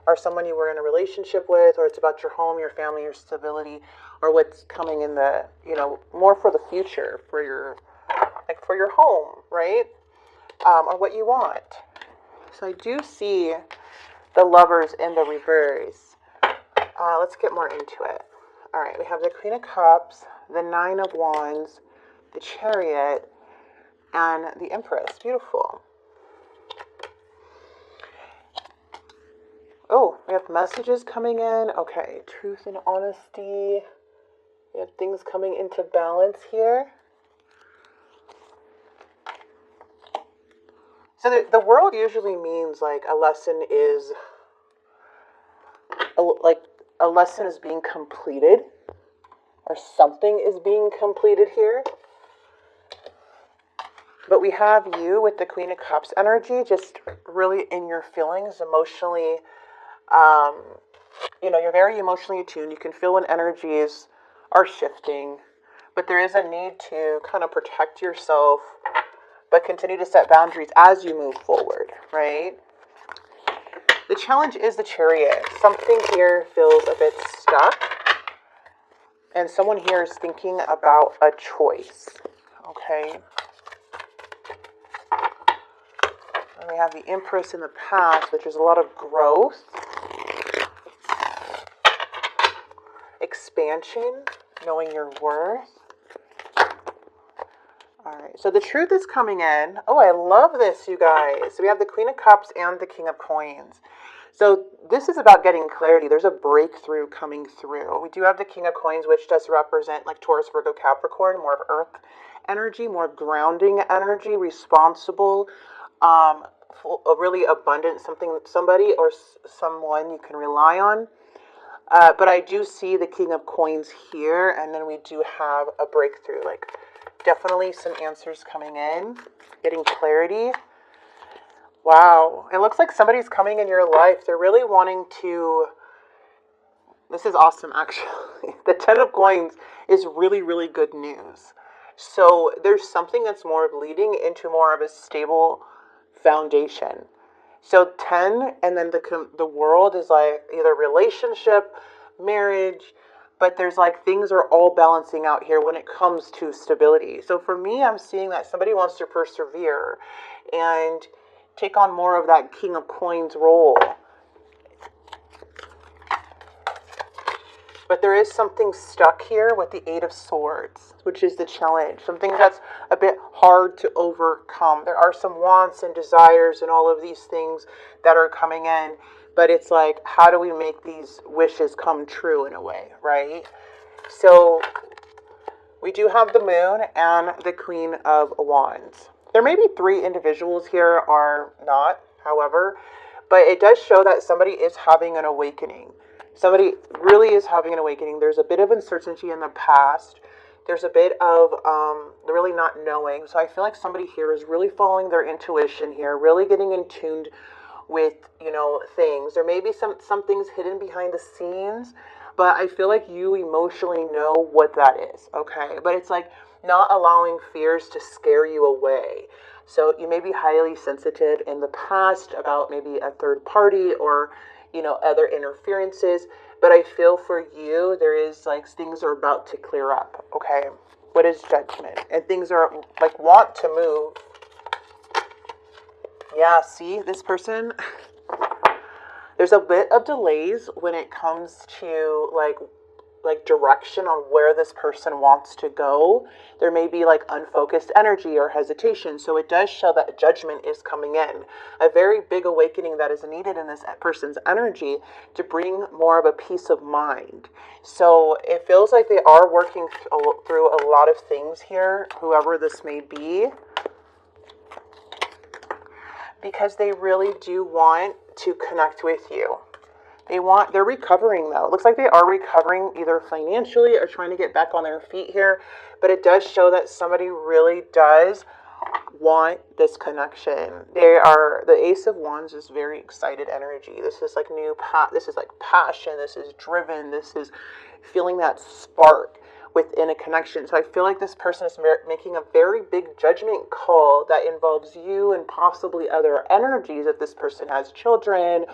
or someone you were in a relationship with, or it's about your home, your family, your stability, or what's coming in the, more for the future, for your home, right? Or what you want. So I do see the Lovers in the reverse. Let's get more into it. All right, we have the Queen of Cups, the Nine of Wands, the Chariot, and the Empress. Beautiful. Oh, we have messages coming in. Okay, truth and honesty. We have things coming into balance here. So the world usually means like a lesson is a lesson is being completed, or something is being completed here. But we have you with the Queen of Cups energy, just really in your feelings, emotionally. You're very emotionally attuned. You can feel when energies are shifting, but there is a need to kind of protect yourself, but continue to set boundaries as you move forward, right? The challenge is the Chariot. Something here feels a bit stuck, and someone here is thinking about a choice, okay? And we have the Empress in the past, which is a lot of growth, expansion, knowing your worth. All right, so the truth is coming in. Oh, I love this, you guys. So we have the Queen of Cups and the King of Coins. So this is about getting clarity. There's a breakthrough coming through. We do have the King of Coins, which does represent like Taurus, Virgo, Capricorn, more of earth energy, more grounding energy, responsible, really abundant, somebody or someone you can rely on. But I do see the King of Coins here, and then we do have a breakthrough, like definitely some answers coming in, getting clarity. Wow, it looks like somebody's coming in your life. They're really wanting to, this is awesome actually. The Ten of Coins is really, really good news. So there's something that's more leading into more of a stable foundation. So 10, and then the world is like either relationship, marriage, but there's like things are all balancing out here when it comes to stability. So for me, I'm seeing that somebody wants to persevere and take on more of that King of Coins role. But there is something stuck here with the Eight of Swords, which is the challenge. Something that's a bit hard to overcome. There are some wants and desires and all of these things that are coming in. But it's like, how do we make these wishes come true in a way, right? So we do have the Moon and the Queen of Wands. There may be 3 individuals here or not, however, but it does show that somebody is having an awakening. Somebody really is having an awakening. There's a bit of uncertainty in the past. There's a bit of really not knowing. So I feel like somebody here is really following their intuition here, really getting in tuned with, things. There may be some things hidden behind the scenes, but I feel like you emotionally know what that is, okay? But it's like not allowing fears to scare you away. So you may be highly sensitive in the past about maybe a third party or other interferences, but I feel for you, there is like things are about to clear up, okay? What is Judgment? And things are like want to move. Yeah, see, this person, there's a bit of delays when it comes to like direction on where this person wants to go. There may be like unfocused energy or hesitation. So it does show that Judgment is coming in. A very big awakening that is needed in this person's energy to bring more of a peace of mind. So it feels like they are working through a lot of things here, whoever this may be, because they really do want to connect with you. They're recovering though. It looks like they are recovering either financially or trying to get back on their feet here. But it does show that somebody really does want this connection. The Ace of Wands is very excited energy. This is like this is like passion. This is driven. This is feeling that spark within a connection. So I feel like this person is making a very big judgment call that involves you and possibly other energies if this person has children,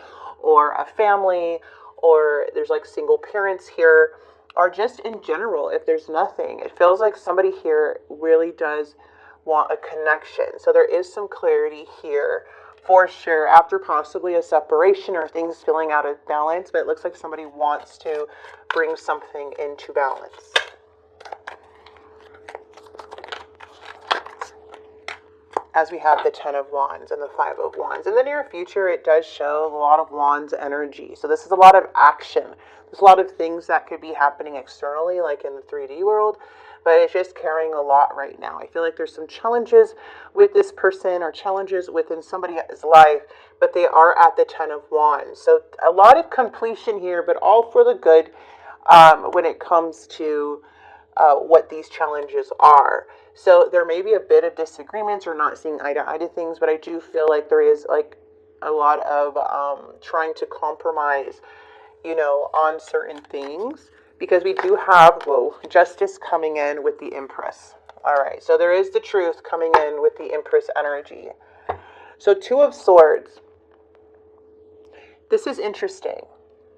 or a family, or there's like single parents here, or just in general, if there's nothing, it feels like somebody here really does want a connection. So there is some clarity here for sure after possibly a separation or things feeling out of balance, but it looks like somebody wants to bring something into balance. As we have the 10 of Wands and the 5 of Wands. In the near future, it does show a lot of Wands energy. So this is a lot of action. There's a lot of things that could be happening externally, like in the 3D world, but it's just carrying a lot right now. I feel like there's some challenges with this person or challenges within somebody's life, but they are at the 10 of Wands. So a lot of completion here, but all for the good when it comes to what these challenges are. So there may be a bit of disagreements or not seeing eye to eye to things, but I do feel like there is like a lot of trying to compromise, you know, on certain things, because we do have, whoa, justice coming in with the Empress. All right, so there is the truth coming in with the Empress energy. So 2 of Swords. This is interesting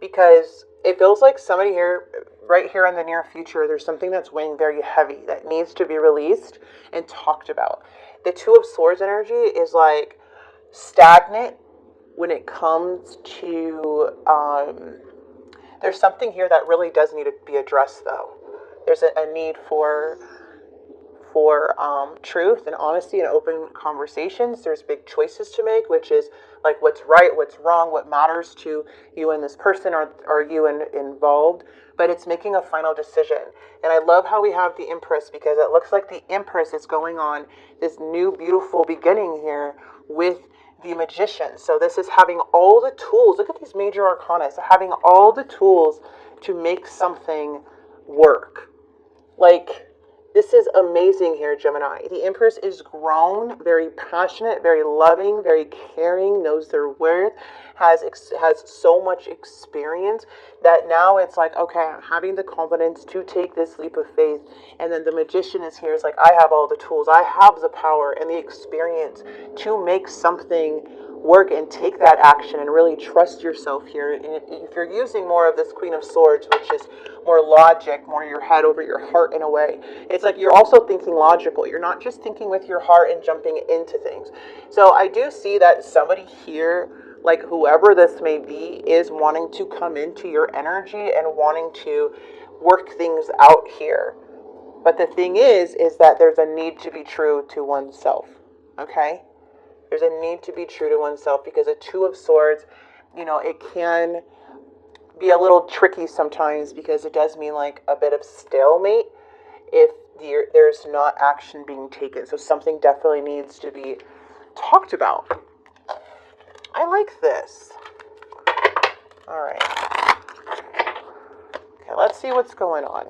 because it feels like somebody here, right here in the near future, there's something that's weighing very heavy that needs to be released and talked about. The 2 of Swords energy is like stagnant when it comes to, there's something here that really does need to be addressed though. There's a need for truth and honesty and open conversations. There's big choices to make, which is like what's right, what's wrong, what matters to you and this person or you involved, but it's making a final decision. And I love how we have the Empress, because it looks like the Empress is going on this new beautiful beginning here with the Magician. So this is having all the tools. Look at these major arcana. So having all the tools to make something work. Like, this is amazing here, Gemini. The Empress is grown, very passionate, very loving, very caring, knows their worth, has so much experience that now it's like, okay, I'm having the confidence to take this leap of faith. And then the Magician is here. It's like, I have all the tools. I have the power and the experience to make something work and take that action and really trust yourself here. And if you're using more of this Queen of Swords, which is more logic, more your head over your heart in a way, it's like you're also thinking logical. You're not just thinking with your heart and jumping into things. So I do see that somebody here, like whoever this may be, is wanting to come into your energy and wanting to work things out here. But the thing is that there's a need to be true to oneself. Okay? There's a need to be true to oneself, because a 2 of Swords, you know, it can be a little tricky sometimes, because it does mean like a bit of stalemate if there's not action being taken. So something definitely needs to be talked about. I like this. All right. Okay, let's see what's going on.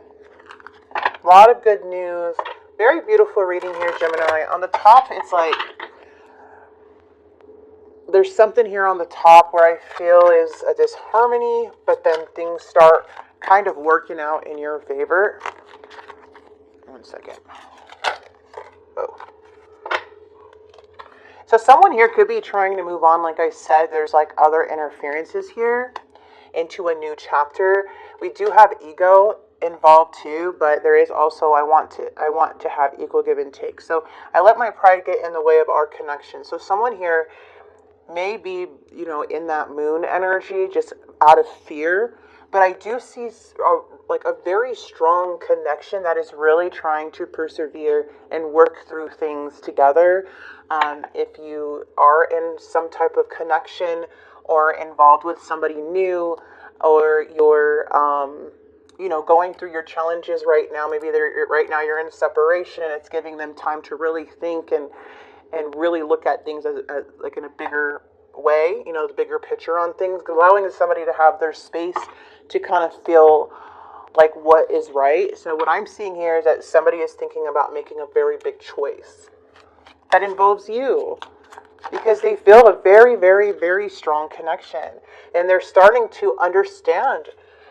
A lot of good news. Very beautiful reading here, Gemini. On the top, it's like there's something here on the top where I feel is a disharmony, but then things start kind of working out in your favor. 1 second. Oh. So someone here could be trying to move on. Like I said, there's like other interferences here into a new chapter. We do have ego involved too, but there is also I want to have equal give and take. So I let my pride get in the way of our connection. So someone here may be, you know, in that moon energy, just out of fear, but I do see like a very strong connection that is really trying to persevere and work through things together. If you are in some type of connection or involved with somebody new, or you're you know, going through your challenges right now, maybe right now you're in separation and it's giving them time to really think and really look at things as like in a bigger way, you know, the bigger picture on things, allowing somebody to have their space to kind of feel like what is right. So what I'm seeing here is that somebody is thinking about making a very big choice that involves you, because they feel a very, very, very strong connection, and they're starting to understand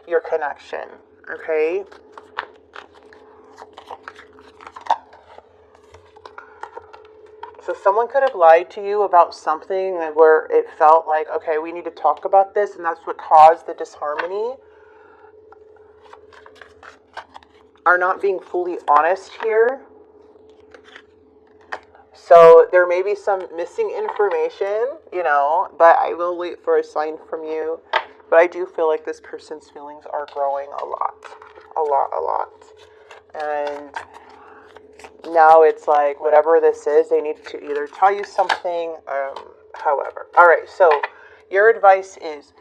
your connection, okay? So so someone could have lied to you about something where it felt like, okay, we need to talk about this, and that's what caused the disharmony. Are not being fully honest here. So there may be some missing information, you know, but I will wait for a sign from you. But I do feel like this person's feelings are growing a lot. A lot. And now it's like, whatever this is, they need to either tell you something, however. All right, so your advice is,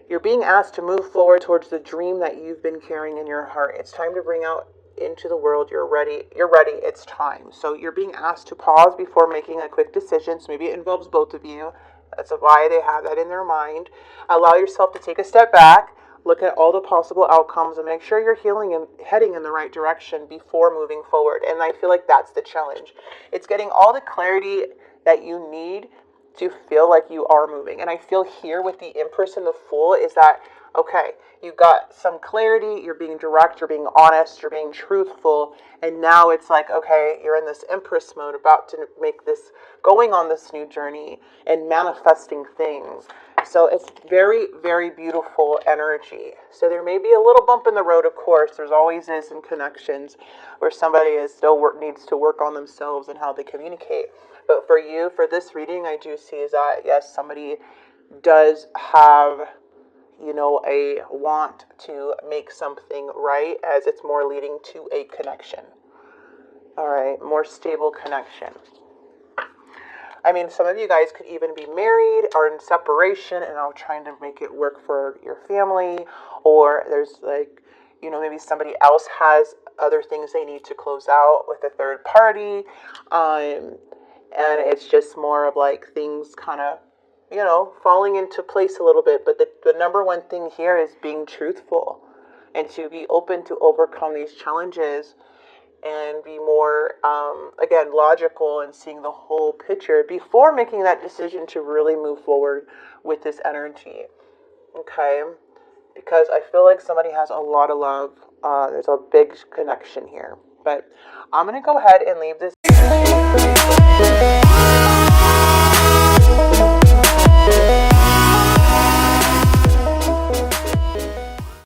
you're being asked to move forward towards the dream that you've been carrying in your heart. It's time to bring out into the world. You're ready. It's time. So you're being asked to pause before making a quick decision. So maybe it involves both of you. That's why they have that in their mind. Allow yourself to take a step back, look at all the possible outcomes, and make sure you're healing and heading in the right direction before moving forward. And I feel like that's the challenge. It's getting all the clarity that you need to feel like you are moving. And I feel here with the Empress and the Fool is that, okay, you got some clarity, you're being direct, you're being honest, you're being truthful, and now it's like, okay, you're in this Empress mode, about to make this, going on this new journey and manifesting things. So it's very, very beautiful energy. So there may be a little bump in the road, of course. There's always is in connections where somebody is still needs to work on themselves and how they communicate. But for you, for this reading, I do see is that, yes, somebody does have, you know, a want to make something right, as it's more leading to a connection. All right, more stable connection. I mean, some of you guys could even be married or in separation and are trying to make it work for your family. Or there's like, you know, maybe somebody else has other things they need to close out with a third party. And it's just more of like things kind of, you know, falling into place a little bit. But the number one thing here is being truthful and to be open to overcome these challenges and be more, again, logical and seeing the whole picture before making that decision to really move forward with this energy. Okay? Because I feel like somebody has a lot of love. There's a big connection here. But I'm going to go ahead and leave this.